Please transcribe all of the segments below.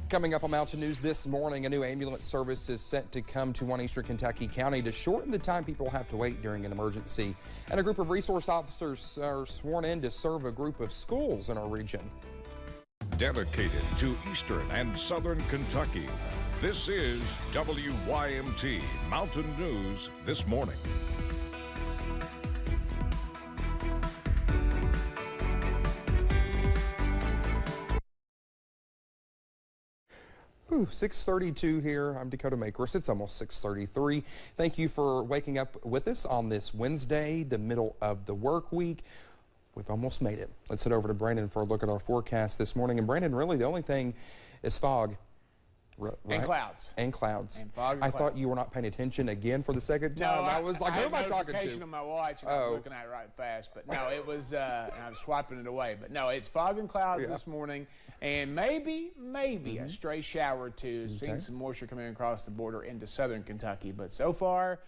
Coming up on Mountain News this morning, a new ambulance service is set to come to one eastern Kentucky county to shorten the time people have to wait during an emergency. And a group of resource officers are sworn in to serve a group of schools in our region. Dedicated to eastern and southern Kentucky, this is WYMT Mountain News this morning. Ooh, 6:32 here. I'm Dakota Makris. It's almost 6:33. Thank you for waking up with us on this Wednesday, the middle of the work week. We've almost made it. Let's head over to Brandon for a look at our forecast this morning. And Brandon, really the only thing is fog. Right? And clouds. And clouds. And fog and I clouds. thought you were not paying attention again for the second time. I was like, who am I talking to? notification on my watch, and I was looking at it right fast. But no, it was, and I was swiping it away. But no, it's fog and clouds this morning, and maybe a stray shower or two, seeing some moisture coming across the border into southern Kentucky. But so far,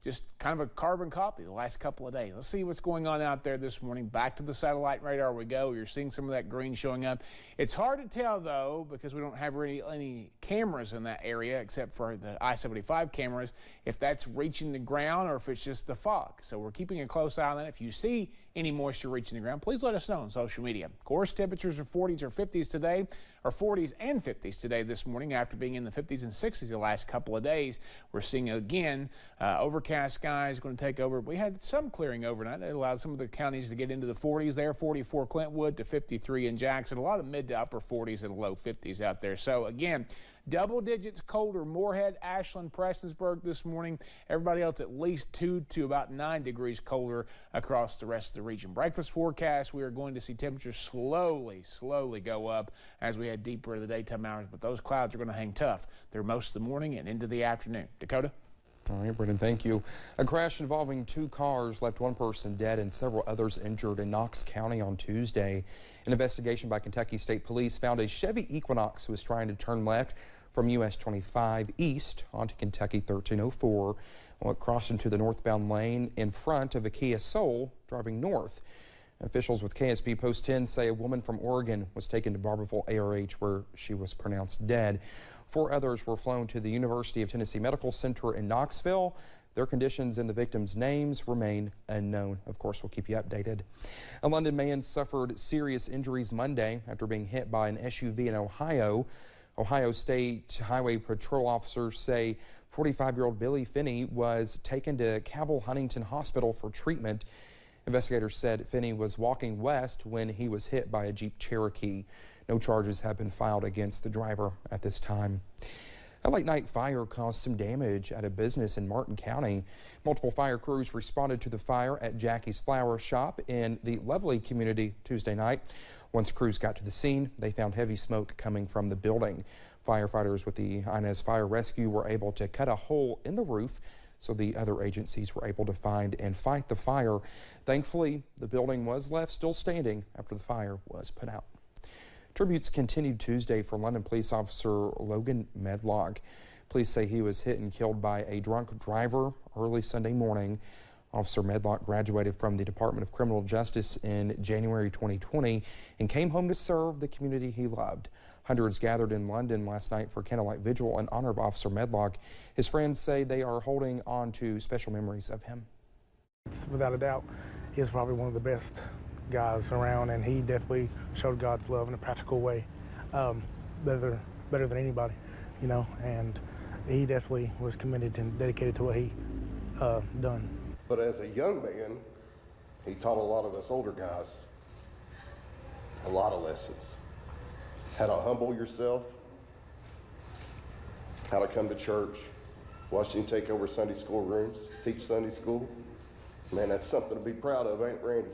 just kind of a carbon copy the last couple of days. Let's see what's going on out there this morning. Back to the satellite radar we go. You're seeing some of that green showing up. It's hard to tell, though, because we don't have really any cameras in that area except for the I-75 cameras, if that's reaching the ground or if it's just the fog. So we're keeping a close eye on that. If you see any moisture reaching the ground, please let us know on social media. Of course, temperatures are 40s or 50s today, or 40s and 50s today this morning after being in the 50s and 60s the last couple of days. We're seeing again overcast skies going to take over. We had some clearing overnight that allowed some of the counties to get into the 40s there, 44 Clintwood to 53 in Jackson, a lot of mid to upper 40s and low 50s out there. So again, double digits colder, Moorhead, Ashland, Prestonsburg this morning. Everybody else at least 2 to about 9 degrees colder across the rest of the region. Breakfast forecast, we are going to see temperatures slowly go up as we head deeper into the daytime hours, but those clouds are going to hang tough through most of the morning and into the afternoon. Dakota? All right, Brendan, thank you. A crash involving 2 cars left one person dead and several others injured in Knox County on Tuesday. An investigation by Kentucky State Police found a Chevy Equinox who was trying to turn left from US 25 east onto Kentucky 1304. Well, it crossed into the northbound lane in front of a Kia Soul driving north. Officials with KSP Post 10 say a woman from Oregon was taken to Barberville ARH where she was pronounced dead. 4 others were flown to the University of Tennessee Medical Center in Knoxville. Their conditions and the victims' names remain unknown. Of course, we'll keep you updated. A London man suffered serious injuries Monday after being hit by an SUV in Ohio. Ohio State Highway Patrol officers say 45-year-old Billy Finney was taken to Cabell Huntington Hospital for treatment. Investigators said Finney was walking west when he was hit by a Jeep Cherokee. No charges have been filed against the driver at this time. A late-night fire caused some damage at a business in Martin County. Multiple fire crews responded to the fire at Jackie's Flower Shop in the Lovely community Tuesday night. Once crews got to the scene, they found heavy smoke coming from the building. Firefighters with the Inez Fire Rescue were able to cut a hole in the roof so the other agencies were able to find and fight the fire. Thankfully, the building was left still standing after the fire was put out. Tributes continued Tuesday for London police officer Logan Medlock. Police say he was hit and killed by a drunk driver early Sunday morning. Officer Medlock graduated from the Department of Criminal Justice in January 2020 and came home to serve the community he loved. Hundreds gathered in London last night for candlelight vigil in honor of Officer Medlock. His friends say they are holding on to special memories of him. Without a doubt, he's probably one of the best guys around, and he definitely showed God's love in a practical way, better than anybody, you know, and he definitely was committed and dedicated to what he done. But as a young man, he taught a lot of us older guys a lot of lessons. How to humble yourself, how to come to church, watched him take over Sunday school rooms, teach Sunday school. Man, that's something to be proud of, ain't it, Randy?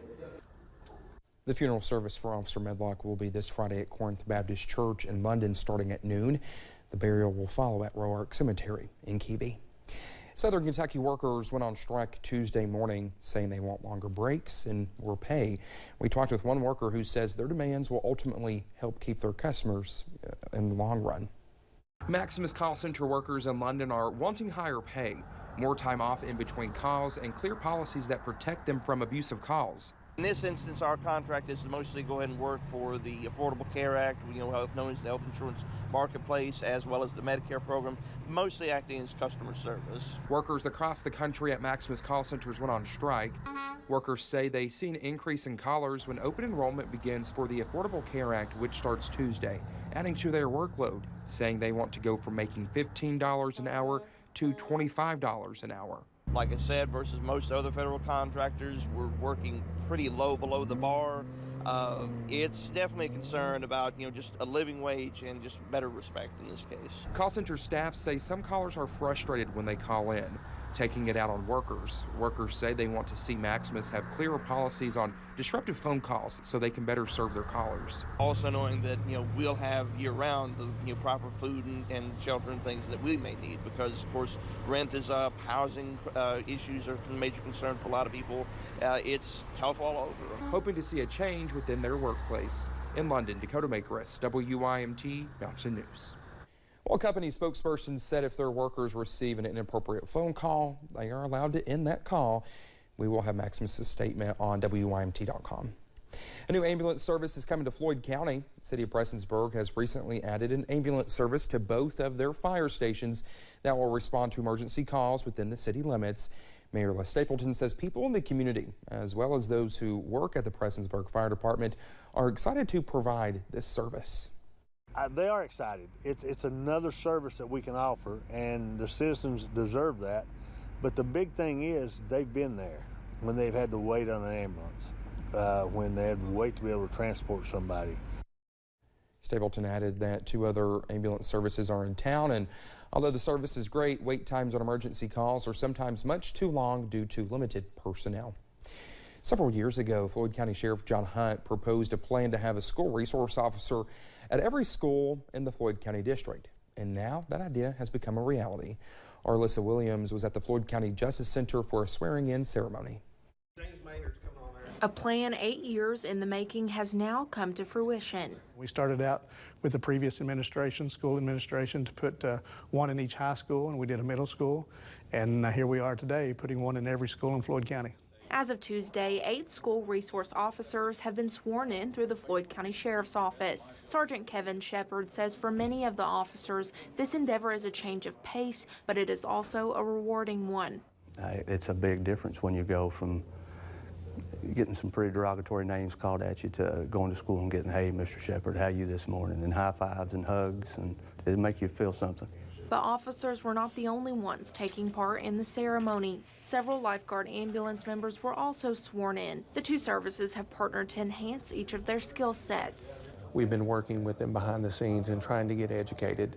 The funeral service for Officer Medlock will be this Friday at Corinth Baptist Church in London starting at noon. The burial will follow at Roark Cemetery in Keebe. Southern Kentucky workers went on strike Tuesday morning saying they want longer breaks and more pay. We talked with one worker who says their demands will ultimately help keep their customers in the long run. Maximus call center workers in London are wanting higher pay, more time off in between calls, and clear policies that protect them from abusive calls. In this instance, our contract is to mostly go ahead and work for the Affordable Care Act, known as the Health Insurance Marketplace, as well as the Medicare program, mostly acting as customer service. Workers across the country at Maximus call centers went on strike. Workers say they see an increase in callers when open enrollment begins for the Affordable Care Act, which starts Tuesday, adding to their workload, saying they want to go from making $15 an hour to $25 an hour. Like I said, versus most other federal contractors, we're working pretty low below the bar. It's definitely a concern about, just a living wage and just better respect in this case. Call center staff say some callers are frustrated when they call in, taking it out on workers. Workers say they want to see Maximus have clearer policies on disruptive phone calls so they can better serve their callers. Also knowing that, we'll have year-round the proper food and shelter and things that we may need, because, of course, rent is up, housing issues are a major concern for a lot of people. It's tough all over. Hoping to see a change within their workplace. In London, Dakota Makeris, WYMT Mountain News. Well, a company spokesperson said if their workers receive an inappropriate phone call, they are allowed to end that call. We will have Maximus' statement on WYMT.com. A new ambulance service is coming to Floyd County. The city of Prestonsburg has recently added an ambulance service to both of their fire stations that will respond to emergency calls within the city limits. Mayor Les Stapleton says people in the community, as well as those who work at the Prestonsburg Fire Department, are excited to provide this service. They are excited. It's another service that we can offer, and the citizens deserve that. But the big thing is they've been there when they've had to wait on an ambulance, when they had to wait to be able to transport somebody. Stapleton added that 2 other ambulance services are in town, and although the service is great, wait times on emergency calls are sometimes much too long due to limited personnel. Several years ago, Floyd County Sheriff John Hunt proposed a plan to have a school resource officer at every school in the Floyd County District. And now that idea has become a reality. Alyssa Williams was at the Floyd County Justice Center for a swearing-in ceremony. A plan 8 years in the making has now come to fruition. We started out with the previous administration, school administration, to put 1 in each high school, and we did a middle school. And here we are today, putting 1 in every school in Floyd County. As of Tuesday, 8 school resource officers have been sworn in through the Floyd County Sheriff's Office. Sergeant Kevin Shepard says for many of the officers, this endeavor is a change of pace, but it is also a rewarding one. It's a big difference when you go from getting some pretty derogatory names called at you to going to school and getting, hey, Mr. Shepard, how you this morning, and high fives and hugs, and it'll make you feel something. But officers were not the only ones taking part in the ceremony. Several lifeguard ambulance members were also sworn in. The 2 services have partnered to enhance each of their skill sets. We've been working with them behind the scenes and trying to get educated,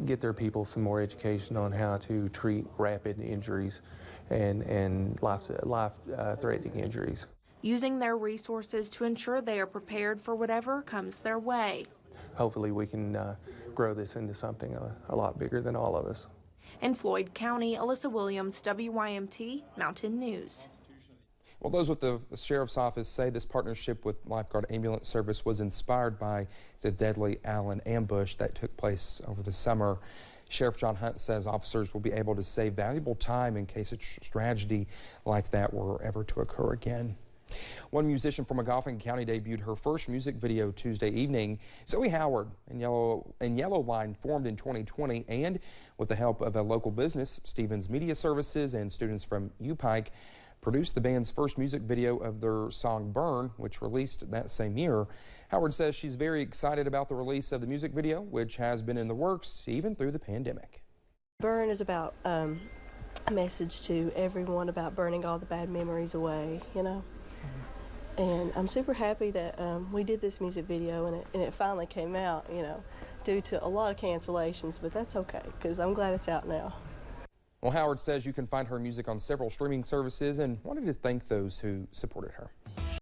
get their people some more education on how to treat rapid injuries and life-threatening injuries. Using their resources to ensure they are prepared for whatever comes their way. Hopefully we can grow this into something a lot bigger than all of us. In Floyd County, Alyssa Williams, WYMT Mountain News. Well, those with the Sheriff's Office say this partnership with Lifeguard Ambulance Service was inspired by the deadly Allen ambush that took place over the summer. Sheriff John Hunt says officers will be able to save valuable time in case a tragedy like that were ever to occur again. One musician from Magoffin County debuted her first music video Tuesday evening. Zoe Howard and Yellow Line formed in 2020, and with the help of a local business, Stevens Media Services, and students from UPike, produced the band's first music video of their song Burn, which released that same year. Howard says she's very excited about the release of the music video, which has been in the works even through the pandemic. Burn is about a message to everyone about burning all the bad memories away, And I'm super happy that we did this music video and it finally came out, due to a lot of cancellations, but that's okay because I'm glad it's out now. Well, Howard says you can find her music on several streaming services and wanted to thank those who supported her.